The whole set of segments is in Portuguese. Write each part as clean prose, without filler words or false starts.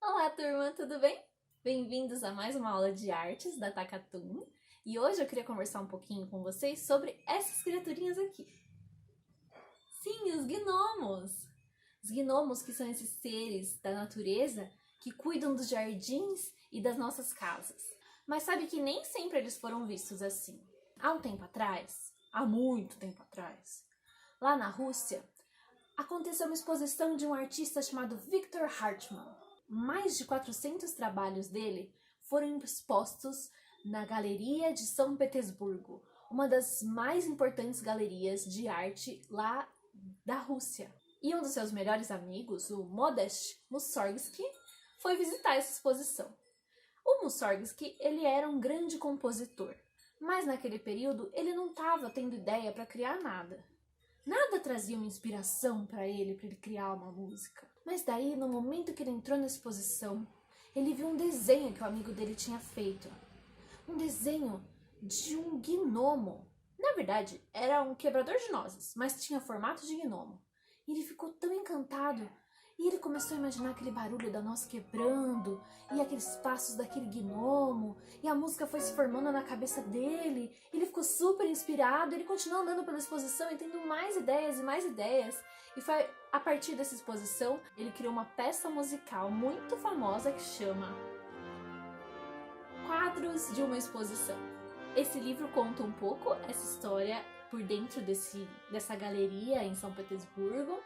Olá, turma, tudo bem? Bem-vindos a mais uma aula de artes da Takatum. E hoje eu queria conversar um pouquinho com vocês sobre essas criaturinhas aqui. Sim, os gnomos! Os gnomos que são esses seres da natureza que cuidam dos jardins e das nossas casas. Mas sabe que nem sempre eles foram vistos assim. Há um tempo atrás, há muito tempo atrás, lá na Rússia, aconteceu uma exposição de um artista chamado Viktor Hartmann. Mais de 400 trabalhos dele foram expostos na Galeria de São Petersburgo, uma das mais importantes galerias de arte lá da Rússia. E um dos seus melhores amigos, o Modest Mussorgsky, foi visitar essa exposição. O Mussorgsky, ele era um grande compositor, mas naquele período ele não estava tendo ideia para criar nada. Nada trazia uma inspiração para ele criar uma música. Mas daí, no momento que ele entrou na exposição, ele viu um desenho que o amigo dele tinha feito. Um desenho de um gnomo. Na verdade, era um quebrador de nozes, mas tinha formato de gnomo. E ele ficou tão encantado. E ele começou a imaginar aquele barulho da noz quebrando, e aqueles passos daquele gnomo, e a música foi se formando na cabeça dele. Ele ficou super inspirado, ele continuou andando pela exposição e tendo mais ideias e mais ideias. E foi a partir dessa exposição, ele criou uma peça musical muito famosa que chama Quadros de uma Exposição. Esse livro conta um pouco essa história por dentro dessa galeria em São Petersburgo,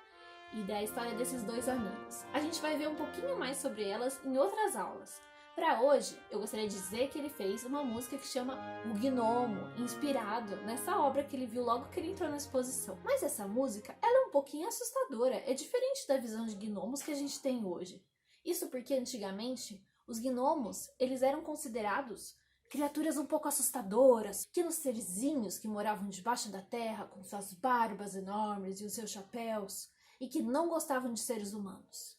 e da história desses dois amigos. A gente vai ver um pouquinho mais sobre elas em outras aulas. Para hoje, eu gostaria de dizer que ele fez uma música que chama O Gnomo, inspirado nessa obra que ele viu logo que ele entrou na exposição. Mas essa música, ela é um pouquinho assustadora, é diferente da visão de gnomos que a gente tem hoje. Isso porque antigamente, os gnomos, eles eram considerados criaturas um pouco assustadoras, pequenos serzinhos que moravam debaixo da terra com suas barbas enormes e os seus chapéus, e que não gostavam de seres humanos.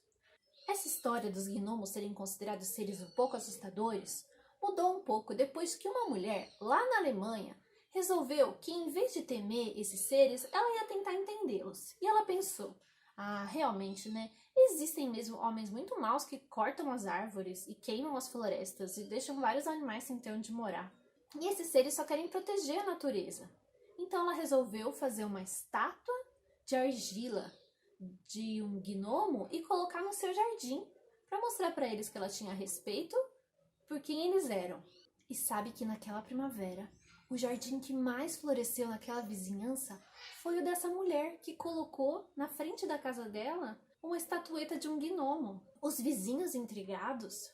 Essa história dos gnomos serem considerados seres um pouco assustadores mudou um pouco depois que uma mulher, lá na Alemanha, resolveu que em vez de temer esses seres, ela ia tentar entendê-los. E ela pensou, realmente, né? Existem mesmo homens muito maus que cortam as árvores e queimam as florestas e deixam vários animais sem ter onde morar. E esses seres só querem proteger a natureza. Então ela resolveu fazer uma estátua de argila de um gnomo e colocar no seu jardim para mostrar para eles que ela tinha respeito por quem eles eram. E sabe que naquela primavera, o jardim que mais floresceu naquela vizinhança foi o dessa mulher que colocou na frente da casa dela uma estatueta de um gnomo. Os vizinhos intrigados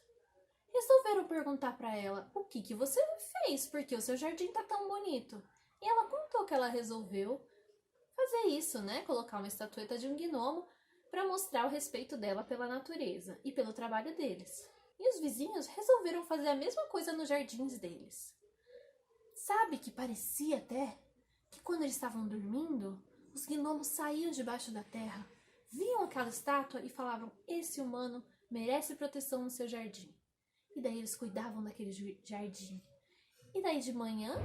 resolveram perguntar para ela o que você fez, porque o seu jardim tá tão bonito. E ela contou que ela resolveu fazer isso, né? Colocar uma estatueta de um gnomo para mostrar o respeito dela pela natureza e pelo trabalho deles. E os vizinhos resolveram fazer a mesma coisa nos jardins deles. Sabe que parecia até que quando eles estavam dormindo, os gnomos saíam debaixo da terra, viam aquela estátua e falavam: esse humano merece proteção no seu jardim. E daí eles cuidavam daquele jardim. E daí de manhã,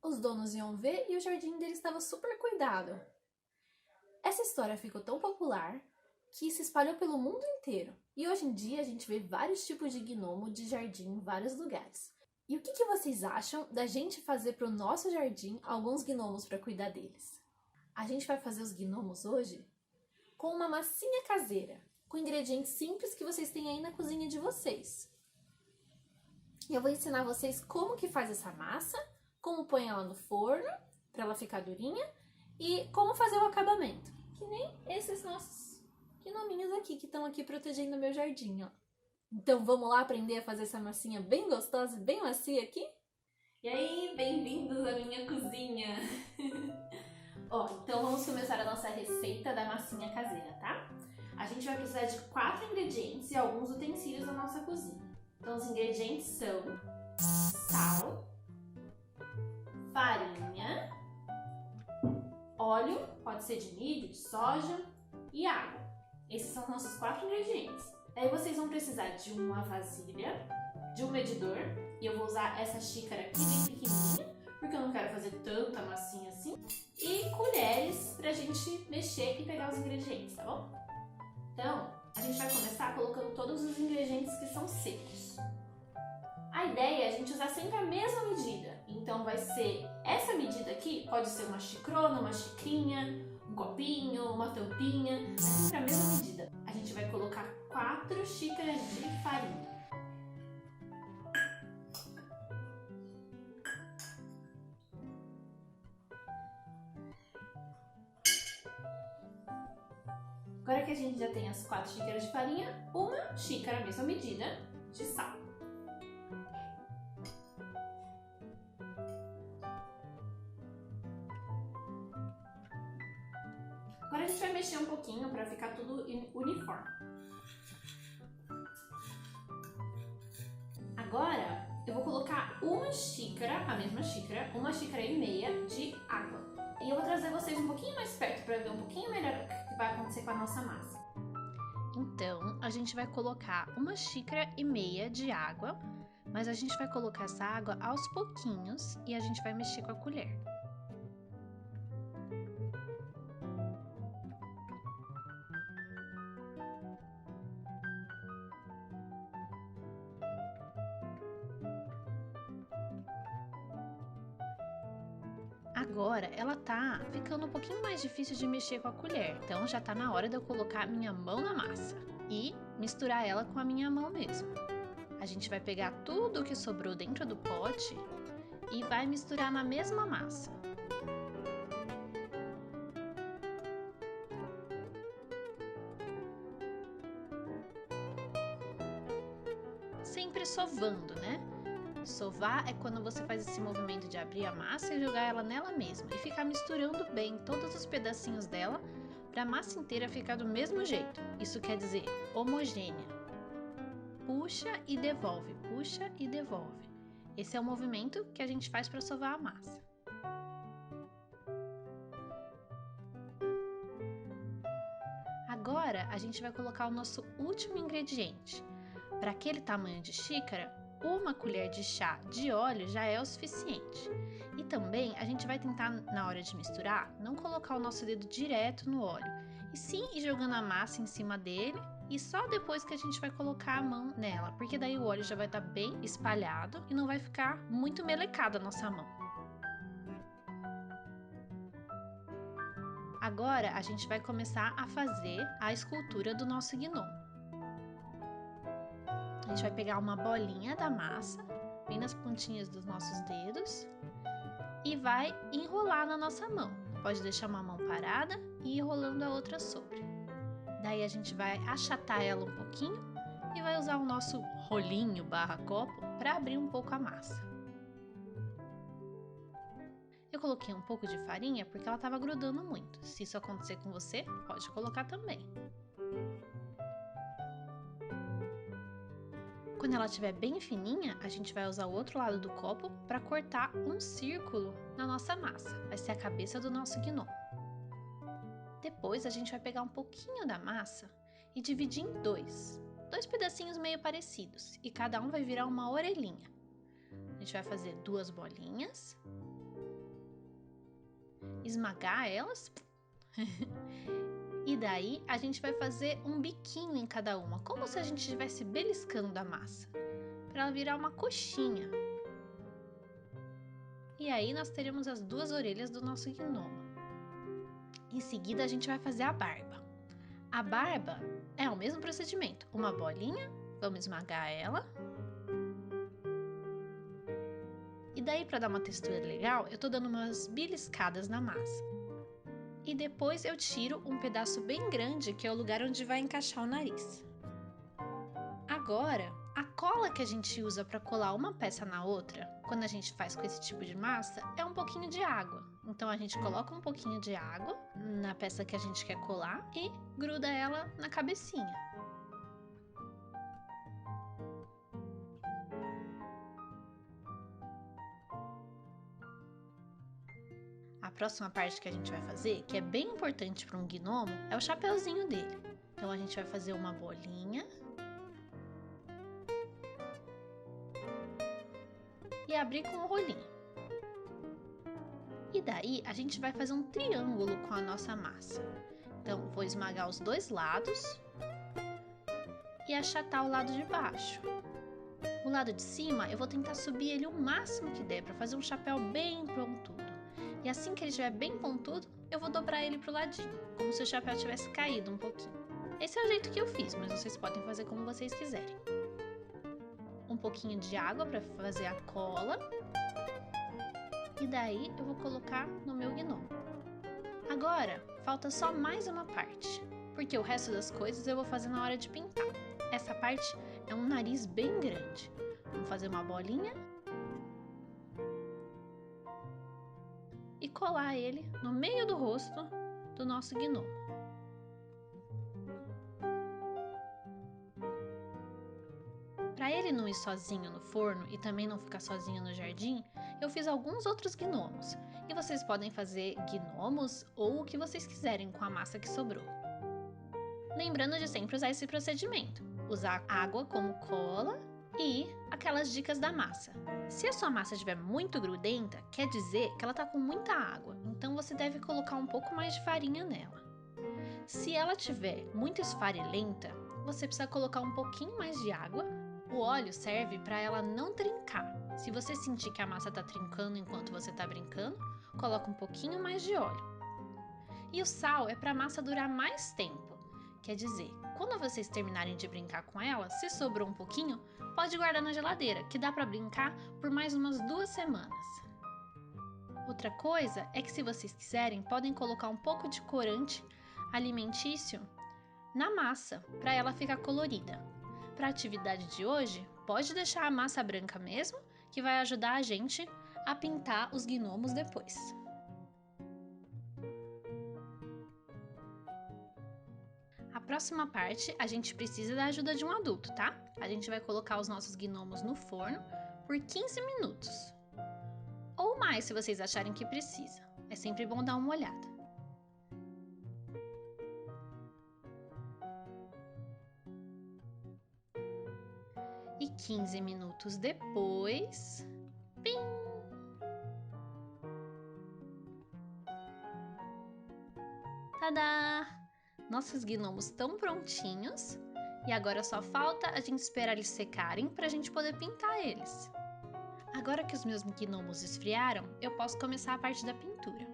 os donos iam ver e o jardim deles estava super cuidado. Essa história ficou tão popular que se espalhou pelo mundo inteiro. E hoje em dia a gente vê vários tipos de gnomo de jardim em vários lugares. E o que vocês acham da gente fazer para o nosso jardim alguns gnomos para cuidar deles? A gente vai fazer os gnomos hoje com uma massinha caseira, com ingredientes simples que vocês têm aí na cozinha de vocês. E eu vou ensinar vocês como que faz essa massa, como põe ela no forno para ela ficar durinha e como fazer o acabamento. Que nem esses nossos gnominhos aqui que estão aqui protegendo o meu jardim, ó. Então vamos lá aprender a fazer essa massinha bem gostosa e bem macia aqui? E aí, bem-vindos à minha cozinha! Então vamos começar a nossa receita da massinha caseira, tá? A gente vai precisar de 4 ingredientes e alguns utensílios da nossa cozinha. Então os ingredientes são sal, farinha, óleo, pode ser de milho, de soja e água. Esses são os nossos 4 ingredientes. Daí vocês vão precisar de uma vasilha, de um medidor, e eu vou usar essa xícara aqui bem pequenininha, porque eu não quero fazer tanta massinha assim, e colheres pra gente mexer e pegar os ingredientes, tá bom? Então, a gente vai começar colocando todos os ingredientes que são secos. A ideia é a gente usar sempre a mesma medida. Então vai ser essa medida aqui, pode ser uma xicrona, uma xicrinha, um copinho, uma tampinha, é sempre a mesma medida. A gente vai colocar 4 xícaras de farinha. Agora que a gente já tem as 4 xícaras de farinha, 1 xícara, a mesma medida, de sal. Agora a gente vai mexer um pouquinho para ficar tudo uniforme. Agora eu vou colocar 1 xícara, a mesma xícara, 1,5 xícaras de água. E eu vou trazer vocês um pouquinho mais perto para ver um pouquinho melhor o que vai acontecer com a nossa massa. Então, a gente vai colocar 1,5 xícaras de água, mas a gente vai colocar essa água aos pouquinhos e a gente vai mexer com a colher. Agora ela tá ficando um pouquinho mais difícil de mexer com a colher, então já tá na hora de eu colocar a minha mão na massa e misturar ela com a minha mão mesmo. A gente vai pegar tudo que sobrou dentro do pote e vai misturar na mesma massa. Sempre sovando, né? Sovar é quando você faz esse movimento de abrir a massa e jogar ela nela mesma e ficar misturando bem todos os pedacinhos dela para a massa inteira ficar do mesmo jeito. Isso quer dizer homogênea. Puxa e devolve, puxa e devolve. Esse é o movimento que a gente faz para sovar a massa. Agora a gente vai colocar o nosso último ingrediente. Para aquele tamanho de xícara, 1 colher de chá de óleo já é o suficiente. E também a gente vai tentar, na hora de misturar, não colocar o nosso dedo direto no óleo, e sim ir jogando a massa em cima dele e só depois que a gente vai colocar a mão nela, porque daí o óleo já vai estar bem espalhado e não vai ficar muito melecada a nossa mão. Agora a gente vai começar a fazer a escultura do nosso gnomo. A gente vai pegar uma bolinha da massa, bem nas pontinhas dos nossos dedos, e vai enrolar na nossa mão. Pode deixar uma mão parada e ir enrolando a outra sobre. Daí a gente vai achatar ela um pouquinho e vai usar o nosso rolinho barra copo para abrir um pouco a massa. Eu coloquei um pouco de farinha porque ela estava grudando muito. Se isso acontecer com você, pode colocar também. Quando ela estiver bem fininha, a gente vai usar o outro lado do copo para cortar um círculo na nossa massa. Vai ser a cabeça do nosso gnomo. Depois a gente vai pegar um pouquinho da massa e dividir em dois pedacinhos meio parecidos, e cada um vai virar uma orelhinha. A gente vai fazer 2 bolinhas, esmagar elas e daí a gente vai fazer um biquinho em cada uma, como se a gente estivesse beliscando da massa, para ela virar uma coxinha. E aí nós teremos as 2 orelhas do nosso gnomo. Em seguida a gente vai fazer a barba. A barba é o mesmo procedimento, uma bolinha, vamos esmagar ela. E daí, para dar uma textura legal, eu tô dando umas beliscadas na massa. E depois eu tiro um pedaço bem grande, que é o lugar onde vai encaixar o nariz. Agora, a cola que a gente usa para colar uma peça na outra, quando a gente faz com esse tipo de massa, é um pouquinho de água. Então a gente coloca um pouquinho de água na peça que a gente quer colar e gruda ela na cabecinha. A próxima parte que a gente vai fazer, que é bem importante para um gnomo, é o chapeuzinho dele. Então a gente vai fazer uma bolinha e abrir com o rolinho. E daí a gente vai fazer um triângulo com a nossa massa. Então vou esmagar os 2 lados e achatar o lado de baixo. O lado de cima eu vou tentar subir ele o máximo que der para fazer um chapéu bem pontudo. E assim que ele estiver bem pontudo, eu vou dobrar ele pro ladinho, como se o chapéu tivesse caído um pouquinho. Esse é o jeito que eu fiz, mas vocês podem fazer como vocês quiserem. Um pouquinho de água para fazer a cola. E daí eu vou colocar no meu gnomo. Agora, falta só mais uma parte, porque o resto das coisas eu vou fazer na hora de pintar. Essa parte é um nariz bem grande. Vamos fazer uma bolinha e colar ele no meio do rosto do nosso gnomo. Para ele não ir sozinho no forno e também não ficar sozinho no jardim, eu fiz alguns outros gnomos. E vocês podem fazer gnomos ou o que vocês quiserem com a massa que sobrou. Lembrando de sempre usar esse procedimento. Usar água como cola e aquelas dicas da massa. Se a sua massa estiver muito grudenta, quer dizer que ela está com muita água, então você deve colocar um pouco mais de farinha nela. Se ela estiver muito esfarelenta, você precisa colocar um pouquinho mais de água. O óleo serve para ela não trincar. Se você sentir que a massa está trincando enquanto você está brincando, coloca um pouquinho mais de óleo. E o sal é para a massa durar mais tempo. Quer dizer, quando vocês terminarem de brincar com ela, se sobrou um pouquinho, pode guardar na geladeira, que dá para brincar por mais umas 2 semanas. Outra coisa é que se vocês quiserem, podem colocar um pouco de corante alimentício na massa, para ela ficar colorida. Para a atividade de hoje, pode deixar a massa branca mesmo, que vai ajudar a gente a pintar os gnomos depois. A próxima parte, a gente precisa da ajuda de um adulto, tá? A gente vai colocar os nossos gnomos no forno por 15 minutos. Ou mais, se vocês acharem que precisa. É sempre bom dar uma olhada. E 15 minutos depois... Pim! Tadá! Nossos gnomos estão prontinhos e agora só falta a gente esperar eles secarem para a gente poder pintar eles. Agora que os meus gnomos esfriaram, eu posso começar a parte da pintura.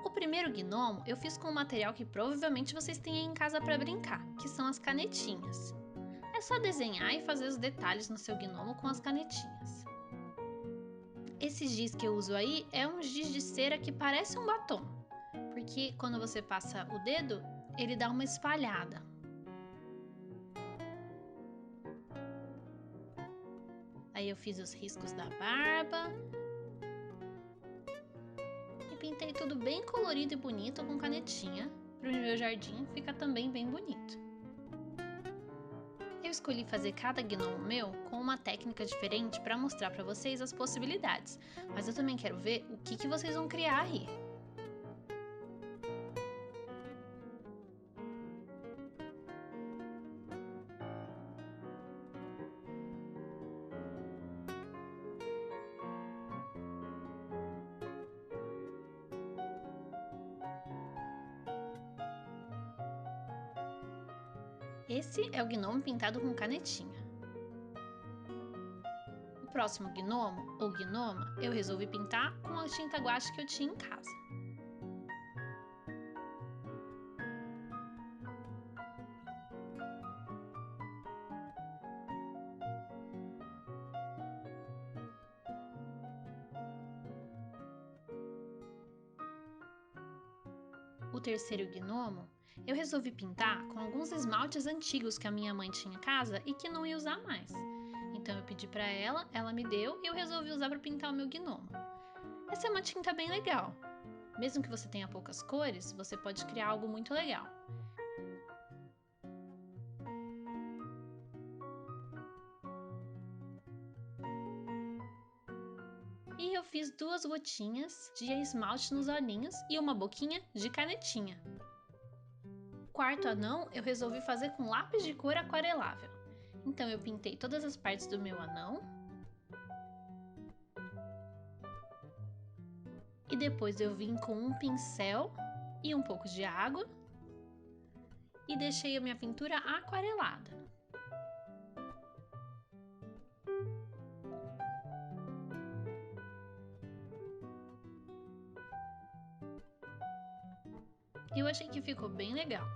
O primeiro gnomo eu fiz com um material que provavelmente vocês têm aí em casa para brincar, que são as canetinhas. É só desenhar e fazer os detalhes no seu gnomo com as canetinhas. Esse giz que eu uso aí é um giz de cera que parece um batom, porque quando você passa o dedo, ele dá uma espalhada. Aí eu fiz os riscos da barba. E pintei tudo bem colorido e bonito com canetinha, para o meu jardim ficar também bem bonito. Eu escolhi fazer cada gnomo meu com uma técnica diferente para mostrar para vocês as possibilidades, mas eu também quero ver o que vocês vão criar aí. Esse é o gnomo pintado com canetinha. O próximo gnomo, ou gnoma, eu resolvi pintar com a tinta guache que eu tinha em casa. O terceiro gnomo, eu resolvi pintar com alguns esmaltes antigos que a minha mãe tinha em casa e que não ia usar mais. Então eu pedi para ela me deu e eu resolvi usar para pintar o meu gnomo. Essa é uma tinta bem legal. Mesmo que você tenha poucas cores, você pode criar algo muito legal. E eu fiz 2 gotinhas de esmalte nos olhinhos e uma boquinha de canetinha. O quarto anão eu resolvi fazer com lápis de cor aquarelável. Então eu pintei todas as partes do meu anão. E depois eu vim com um pincel e um pouco de água. E deixei a minha pintura aquarelada. Eu achei que ficou bem legal.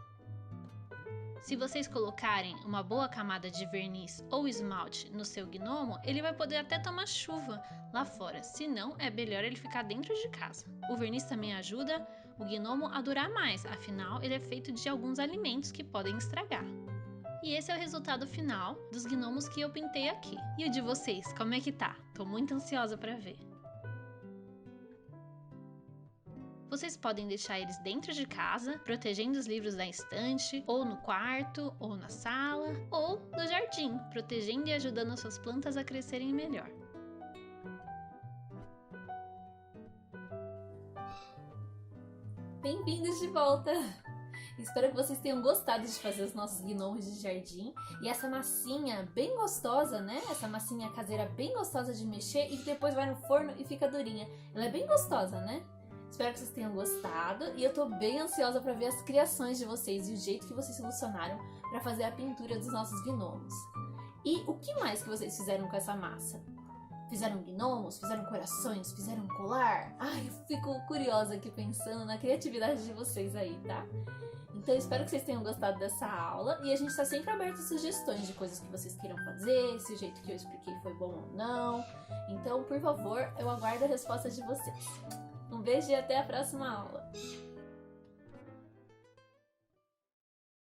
Se vocês colocarem uma boa camada de verniz ou esmalte no seu gnomo, ele vai poder até tomar chuva lá fora, se não, é melhor ele ficar dentro de casa. O verniz também ajuda o gnomo a durar mais, afinal ele é feito de alguns alimentos que podem estragar. E esse é o resultado final dos gnomos que eu pintei aqui. E o de vocês, como é que tá? Tô muito ansiosa para ver. Vocês podem deixar eles dentro de casa, protegendo os livros da estante, ou no quarto, ou na sala, ou no jardim, protegendo e ajudando as suas plantas a crescerem melhor. Bem-vindos de volta! Espero que vocês tenham gostado de fazer os nossos gnomos de jardim. E essa massinha bem gostosa, né? Essa massinha caseira bem gostosa de mexer e que depois vai no forno e fica durinha. Ela é bem gostosa, né? Espero que vocês tenham gostado e eu tô bem ansiosa para ver as criações de vocês e o jeito que vocês solucionaram para fazer a pintura dos nossos gnomos. E o que mais que vocês fizeram com essa massa? Fizeram gnomos? Fizeram corações? Fizeram colar? Ai, eu fico curiosa aqui pensando na criatividade de vocês aí, tá? Então eu espero que vocês tenham gostado dessa aula e a gente está sempre aberto a sugestões de coisas que vocês queiram fazer, se o jeito que eu expliquei foi bom ou não. Então, por favor, eu aguardo a resposta de vocês. Um beijo e até a próxima aula!